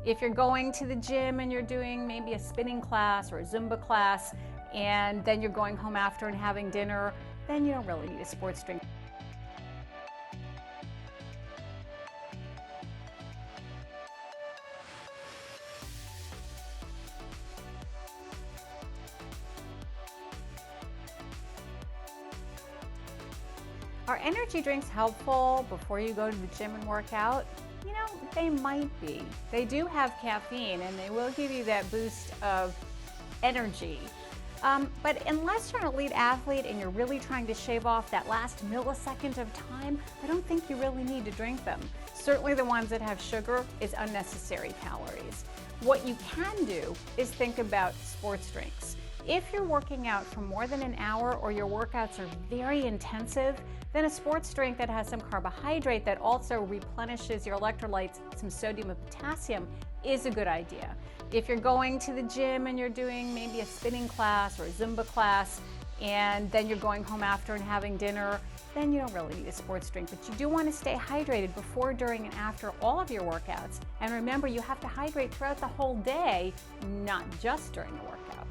If you're going to the gym and you're doing maybe a spinning class or a Zumba class, and then you're going home after and having dinner, then you don't really need a sports drink. Are energy drinks helpful before you go to the gym and work out? You know, they might be. They do have caffeine and they will give you that boost of energy. But unless you're an elite athlete and you're really trying to shave off that last millisecond of time, I don't think you really need to drink them. Certainly the ones that have sugar is unnecessary calories. What you can do is think about sports drinks. If you're working out for more than an hour or your workouts are very intensive, then a sports drink that has some carbohydrate that also replenishes your electrolytes, some sodium and potassium, is a good idea. If you're going to the gym and you're doing maybe a spinning class or a Zumba class, and then you're going home after and having dinner, then you don't really need a sports drink. But you do want to stay hydrated before, during, and after all of your workouts. And remember, you have to hydrate throughout the whole day, not just during the workout.